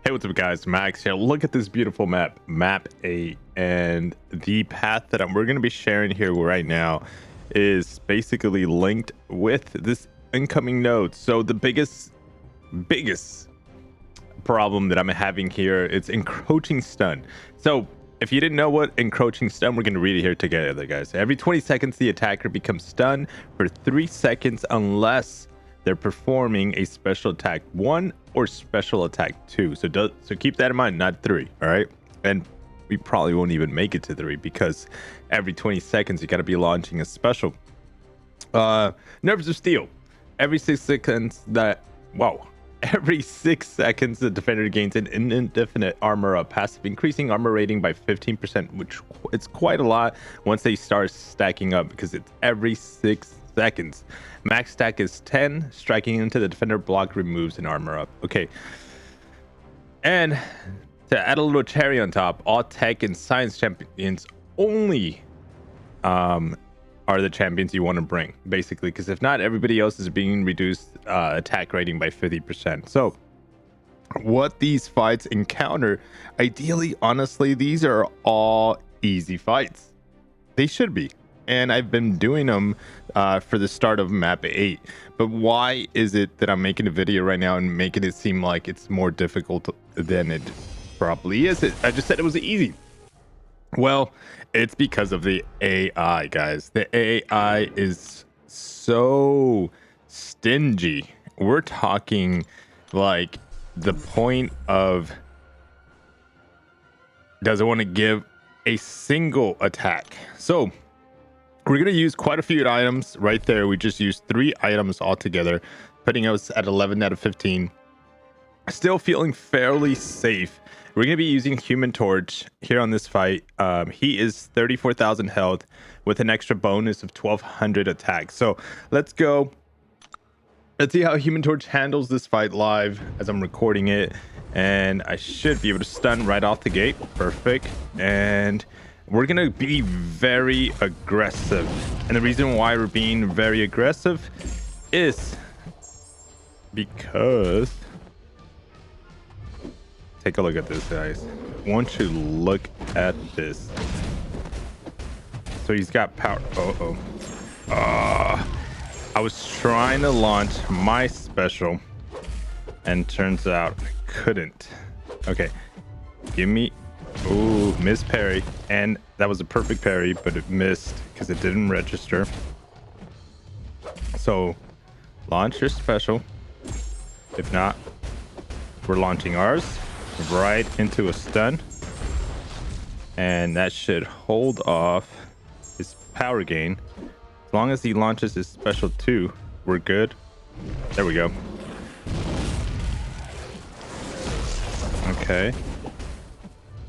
Hey, what's up, guys? Max here. Look at this beautiful map 8, and the path that we're going to be sharing here right now is basically linked with this incoming node. So the biggest problem that I'm having here, it's encroaching stun. So if you didn't know what encroaching stun, we're going to read it here together, guys. Every 20 seconds, the attacker becomes stunned for 3 seconds unless they're performing a special attack 1 or special attack 2. So keep that in mind, not 3. All right, and we probably won't even make it to 3 because every 20 seconds you got to be launching a special. Nerves of Steel. Every 6 seconds every 6 seconds the defender gains an indefinite armor up passive, increasing armor rating by 15%, which it's quite a lot once they start stacking up because it's every 6 seconds. Max stack is 10. Striking into the defender block removes an armor up. Okay. And to add a little cherry on top, all tech and science champions only are the champions you want to bring, basically, because if not, everybody else is being reduced attack rating by 50%. So what these fights encounter, ideally, honestly, these are all easy fights. They should be. And I've been doing them for the start of map 8. But why is it that I'm making a video right now and making it seem like it's more difficult than it probably is? I just said it was easy. Well, it's because of the AI, guys. The AI is so stingy. We're talking like the point of doesn't want to give a single attack. So we're going to use quite a few items right there. We just used 3 items altogether, putting us at 11 out of 15. Still feeling fairly safe. We're going to be using Human Torch here on this fight. He is 34,000 health with an extra bonus of 1,200 attack. So let's go. Let's see how Human Torch handles this fight live as I'm recording it. And I should be able to stun right off the gate. Perfect. And we're going to be very aggressive. And the reason why we're being very aggressive is because... Take a look at this, guys. Won't you look at this? So he's got power. I was trying to launch my special, and turns out I couldn't. Okay, give me. Ooh, miss parry, and that was a perfect parry, but it missed because it didn't register. So launch your special. If not, we're launching ours right into a stun, and that should hold off his power gain. As long as he launches his special 2, we're good. There we go. Okay,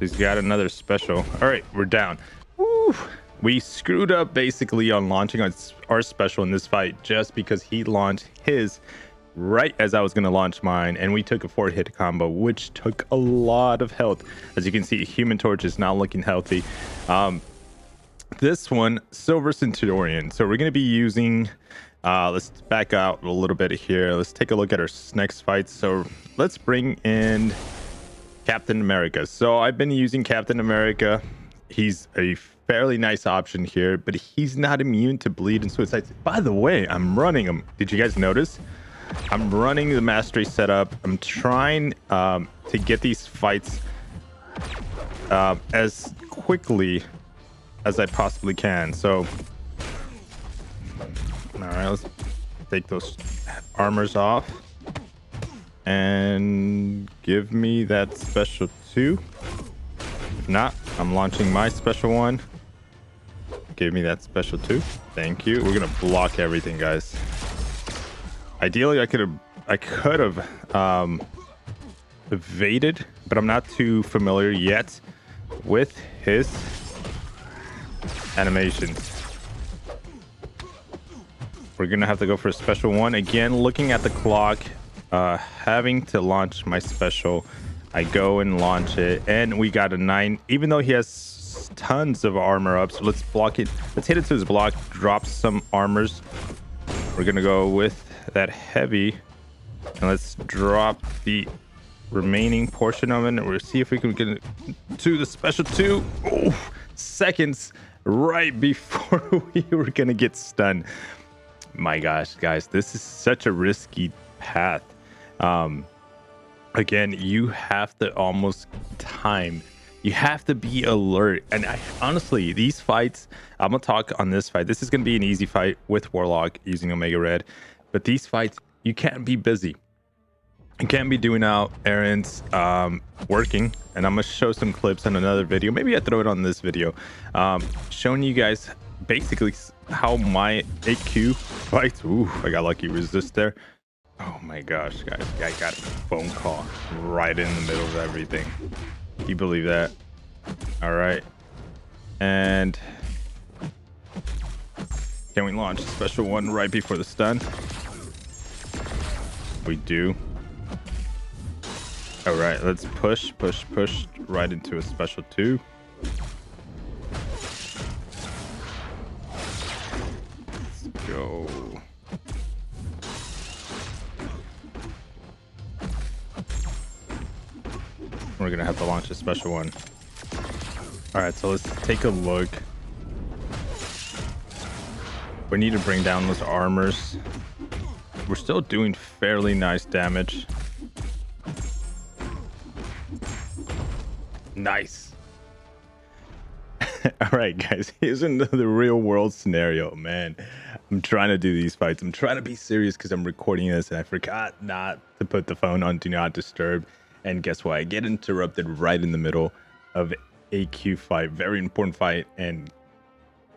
he's got another special. All right, we're down. Woo! We screwed up basically on launching our special in this fight just because he launched his right as I was going to launch mine, and we took a 4-hit combo, which took a lot of health. As you can see, Human Torch is not looking healthy. This one, Silver Centurion. So we're going to be using let's back out a little bit here. Let's take a look at our next fight. So let's bring in Captain America. So I've been using Captain America. He's a fairly nice option here, but he's not immune to bleed and suicide. By the way, I'm running him. Did you guys notice? I'm running the mastery setup. I'm trying to get these fights as quickly as I possibly can. So, all right, let's take those armors off and give me that special 2. If not, I'm launching my special 1. Give me that special 2. Thank you. We're gonna block everything, guys. Ideally, I could have evaded, but I'm not too familiar yet with his animations. We're gonna have to go for a special 1 again. Looking at the clock, having to launch my special, I go and launch it, and we got a 9. Even though he has tons of armor up, so let's block it. Let's hit it to his block, drop some armors. We're gonna go with that heavy, and let's drop the remaining portion of it, and we'll see if we can get to the special 2. Oh, seconds right before we were gonna get stunned. My gosh, guys, this is such a risky path. Again, you have to almost time. You have to be alert. And honestly, these fights, I'm gonna talk on this fight. This is gonna be an easy fight with Warlock using Omega Red, but these fights, you can't be busy. You can't be doing out errands, working. And I'm gonna show some clips in another video. Maybe I throw it on this video, showing you guys basically how my 8Q fights. Ooh, I got lucky resist there. Oh my gosh, guys, I got a phone call right in the middle of everything. Can you believe that? All right, and can we launch a special 1 right before the stun? We do. All right, let's push right into a special 2. Let's go. We're gonna have to launch a special 1. All right, so let's take a look. We need to bring down those armors. We're still doing fairly nice damage. Nice. All right, guys, here's another real world scenario, man. I'm trying to do these fights. I'm trying to be serious because I'm recording this and I forgot not to put the phone on do not disturb. And guess what? I get interrupted right in the middle of a Q fight. Very important fight. And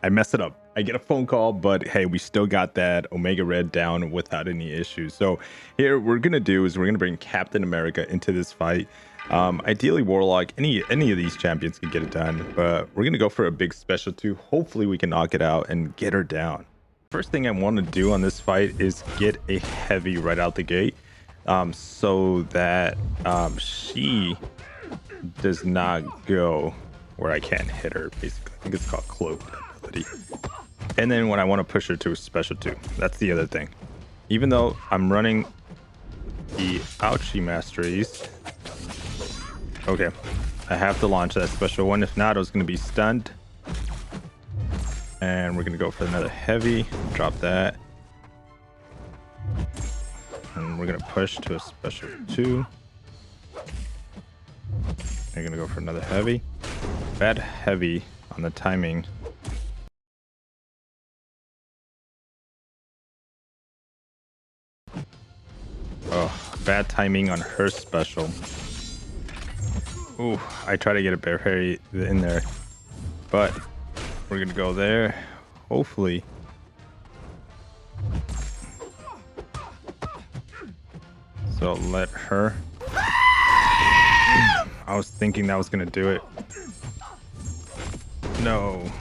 I mess it up. I get a phone call, but hey, we still got that Omega Red down without any issues. So here we're going to do is we're going to bring Captain America into this fight. Ideally Warlock, any of these champions can get it done, but we're going to go for a big special 2. Hopefully we can knock it out and get her down. First thing I want to do on this fight is get a heavy right out the gate. So that she does not go where I can't hit her, basically. I think it's called cloak ability. And then when I want to push her to a special 2, that's the other thing. Even though I'm running the ouchie masteries, okay, I have to launch that special 1. If not, I was going to be stunned. And we're going to go for another heavy, drop that. And we're going to push to a special 2. We're going to go for another heavy. Bad heavy on the timing. Oh, bad timing on her special. Ooh, I try to get a bear parry in there. But we're going to go there. Hopefully. So let her. I was thinking that was gonna do it. No.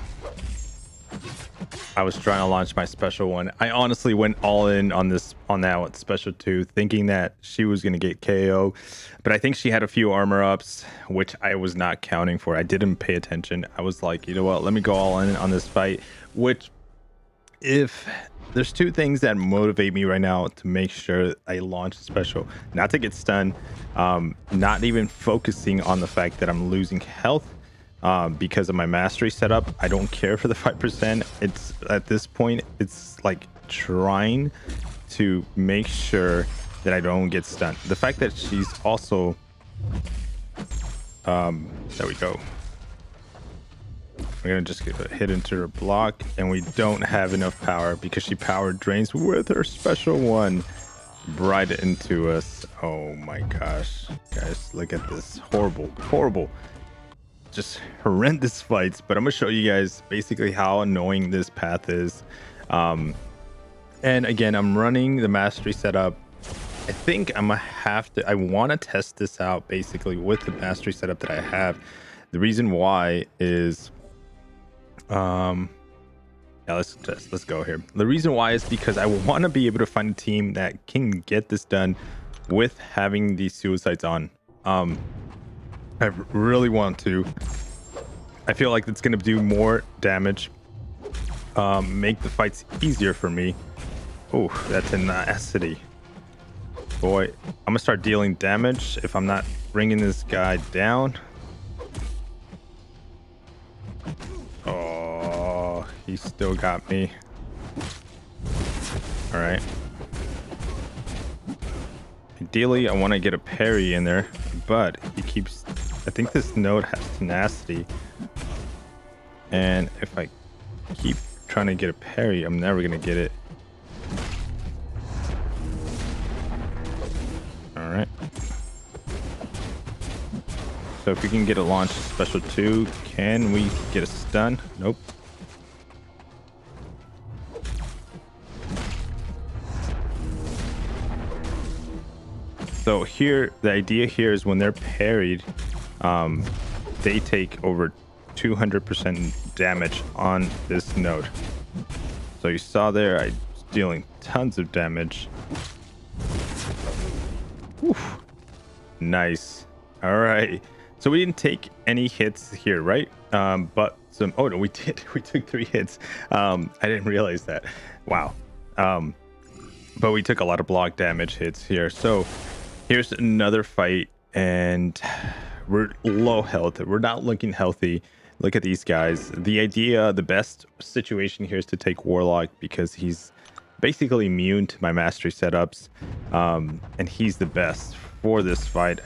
I was trying to launch my special 1. I honestly went all in on that special 2, thinking that she was gonna get KO, but I think she had a few armor ups, which I was not counting for. I didn't pay attention. I was like, you know what? Let me go all in on this fight. Which, if there's 2 things that motivate me right now to make sure I launch a special, not to get stunned, not even focusing on the fact that I'm losing health because of my mastery setup. I don't care for the 5%. It's at this point, it's like trying to make sure that I don't get stunned. The fact that she's also, there we go. We're gonna just get hit into her block, and we don't have enough power because she power drains with her special 1 right into us. Oh my gosh, guys, look at this. Horrible, just horrendous fights. But I'm gonna show you guys basically how annoying this path is. And again, I'm running the mastery setup. I think I'm gonna have to, I want to test this out basically with the mastery setup that I have. The reason why is yeah, let's go here. The reason why is because I want to be able to find a team that can get this done with having these suicides on. I really want to. I feel like it's going to do more damage, make the fights easier for me. Oh, that's a tenacity. boy. I'm gonna start dealing damage if I'm not bringing this guy down. Oh, he still got me. All right. Ideally, I want to get a parry in there, but he keeps... I think this node has tenacity. And if I keep trying to get a parry, I'm never going to get it. All right. So if we can get a launch special 2, can we get a stun? Nope. So here, the idea here is when they're parried, they take over 200% damage on this node. So you saw there, I was dealing tons of damage. Oof. Nice. All right. So we didn't take any hits here, right? But some... Oh no, we did. We took 3 hits. I didn't realize that. Wow. But we took a lot of block damage hits here. So here's another fight, and we're low health. We're not looking healthy. Look at these guys. The idea, the best situation here is to take Warlock because he's basically immune to my mastery setups, and he's the best for this fight.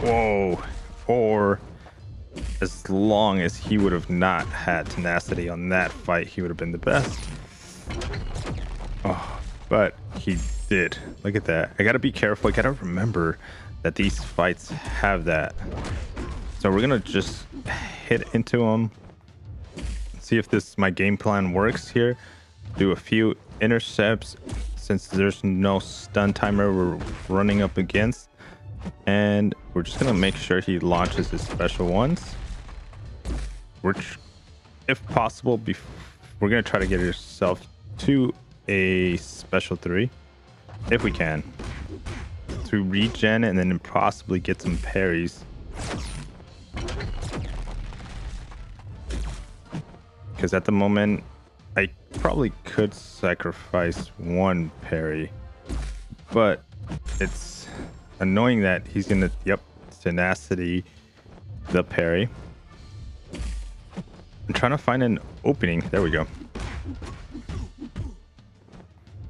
Whoa. Or as long as he would have not had tenacity on that fight, he would have been the best. Oh, but he did. Look at that. I gotta be careful. I gotta remember that these fights have that. So we're gonna just hit into him, see if my game plan works here. Do a few intercepts since there's no stun timer we're running up against, and we're just gonna make sure he launches his special ones, which if possible we're gonna try to get ourselves to a special 3 if we can, to regen and then possibly get some parries, because at the moment I probably could sacrifice 1 parry, but it's annoying that he's gonna... Yep, tenacity the parry. I'm trying to find an opening. There we go.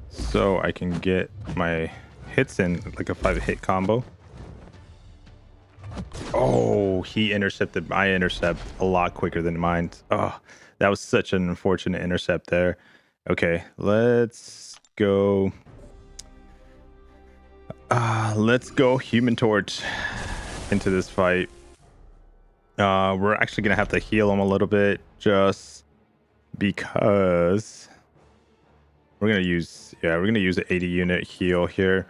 So I can get my hits in like a 5-hit combo. Oh, he intercepted my intercept a lot quicker than mine. Oh, that was such an unfortunate intercept there. Okay, let's go. Let's go Human Torch into this fight. We're actually gonna have to heal him a little bit just because we're gonna use an 80 unit heal here,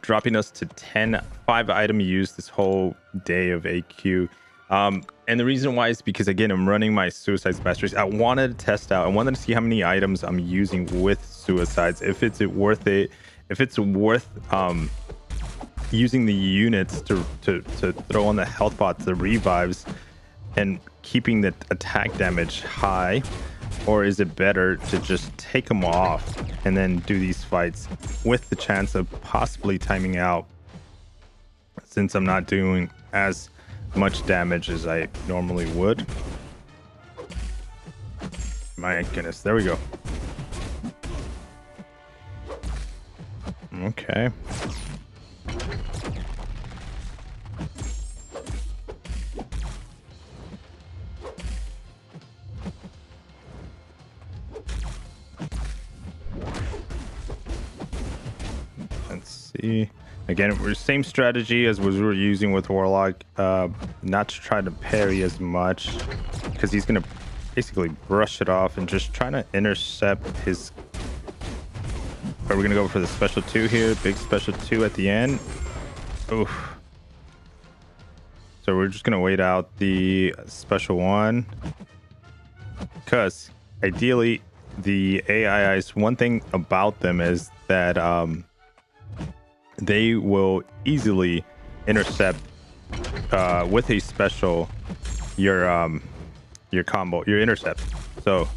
dropping us to 5 item use this whole day of AQ. And the reason why is because, again, I'm running my Suicides Masteries. I wanted to test out. I wanted to see how many items I'm using with Suicides, if it's worth it, if it's worth using the units to throw on the health pots, the revives, and keeping the attack damage high, or is it better to just take them off and then do these fights with the chance of possibly timing out, since I'm not doing as much damage as I normally would. My goodness, there we go. Okay. Let's see. Again, we're same strategy as we were using with Warlock, not to try to parry as much, because he's gonna basically brush it off and just trying to intercept his... Are we gonna go for the special 2 here? Big special 2 at the end. Oof. So we're just gonna wait out the special 1, because ideally the AIs, one thing about them is that they will easily intercept with a special your combo, your intercept. So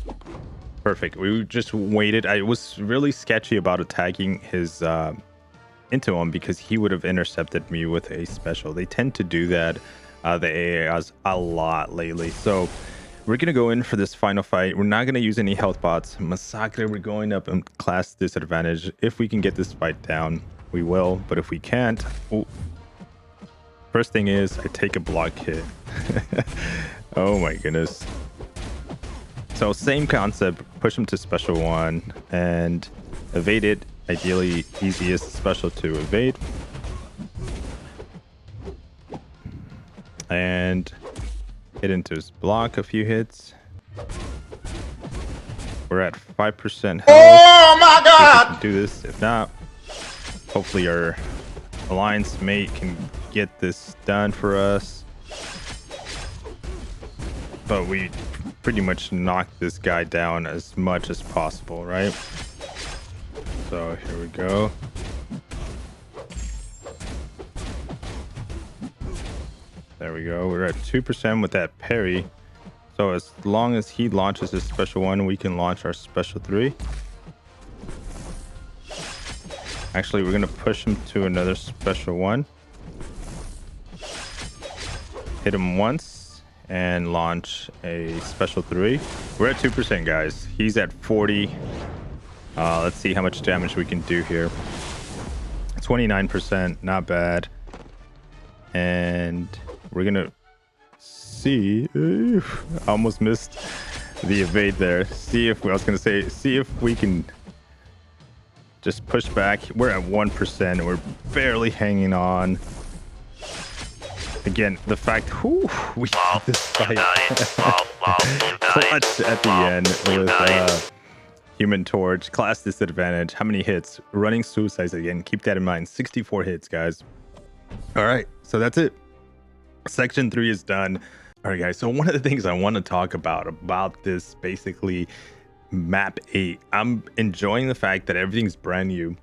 perfect. We just waited. I was really sketchy about attacking his into him because he would have intercepted me with a special. They tend to do that, the AIs, a lot lately. So we're going to go in for this final fight. We're not going to use any health bots. Massacre, we're going up in class disadvantage. If we can get this fight down, we will. But if we can't, oh, first thing is I take a block hit. Oh my goodness. So same concept, push him to special 1 and evade it. Ideally, easiest special to evade. And hit into his block a few hits. We're at 5% health. Oh my god! We can do this. If not, hopefully our alliance mate can get this done for us. But we pretty much knock this guy down as much as possible, right? So here we go. There we go. We're at 2% with that parry. So as long as he launches his special 1, we can launch our special 3. Actually, we're going to push him to another special 1. Hit him once and launch a special 3. We're at 2%, guys. He's at 40. Let's see how much damage we can do here. 29%, not bad. And we're gonna see. I almost missed the evade there. See if we can just push back. We're at 1%. We're barely hanging on. Again, the fact we got this fight clutch at the end with Human Torch, class disadvantage. How many hits? Running suicides again. Keep that in mind. 64 hits, guys. All right, so that's it. Section 3 is done. All right, guys. So one of the things I want to talk about this basically map 8. I'm enjoying the fact that everything's brand new.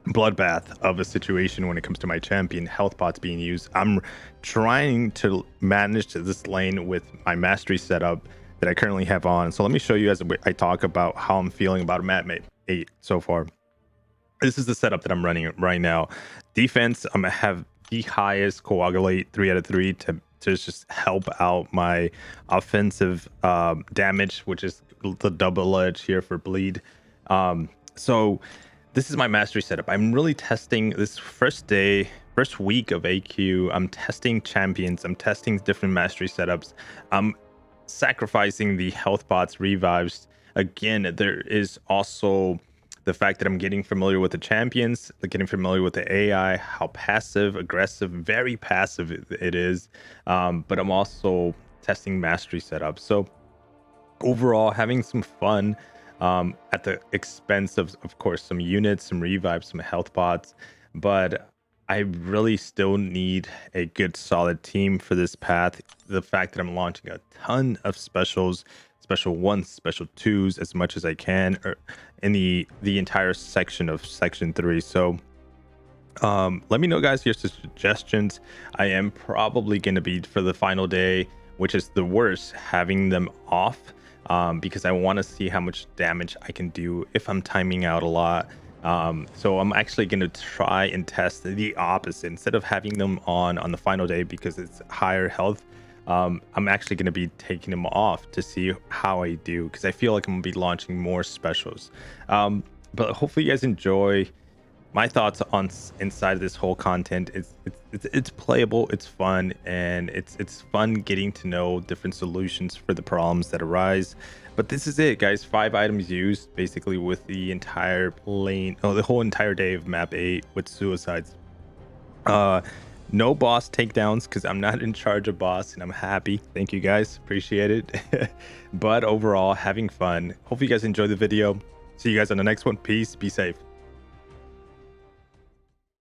Bloodbath of a situation when it comes to my champion health pots being used. I'm trying to manage this lane with my mastery setup that I currently have on. So let me show you as I talk about how I'm feeling about map 8 so far. This is the setup that I'm running right now. Defense, I'm gonna have the highest coagulate 3 out of 3 to just help out my offensive damage, which is the double edge here for bleed. So this is my mastery setup. I'm really testing this first week of AQ. I'm testing champions. I'm testing different mastery setups. I'm sacrificing the health bots revives. Again, there is also the fact that I'm getting familiar with the champions, getting familiar with the AI, how passive, aggressive, very passive it is. But I'm also testing mastery setups. So overall, having some fun at the expense of course, some units, some revives, some health bots. But I really still need a good solid team for this path. The fact that I'm launching a ton of specials, special 1s, special 2s, as much as I can, or in the entire section of section 3. So let me know, guys, your suggestions. I am probably going to be, for the final day, which is the worst, having them off because I want to see how much damage I can do if I'm timing out a lot. So I'm actually going to try and test the opposite. Instead of having them on the final day because it's higher health, I'm actually going to be taking them off to see how I do, because I feel like I'm going to be launching more specials. But hopefully you guys enjoy my thoughts on inside of this whole content. It's playable, it's fun, and it's fun getting to know different solutions for the problems that arise. But this is it, guys. 5 items used basically with the entire lane, the whole entire day of map 8 with suicides. No boss takedowns because I'm not in charge of boss, and I'm happy. Thank you, guys, appreciate it. But overall, having fun. Hope you guys enjoy the video. See you guys on the next one. Peace, be safe.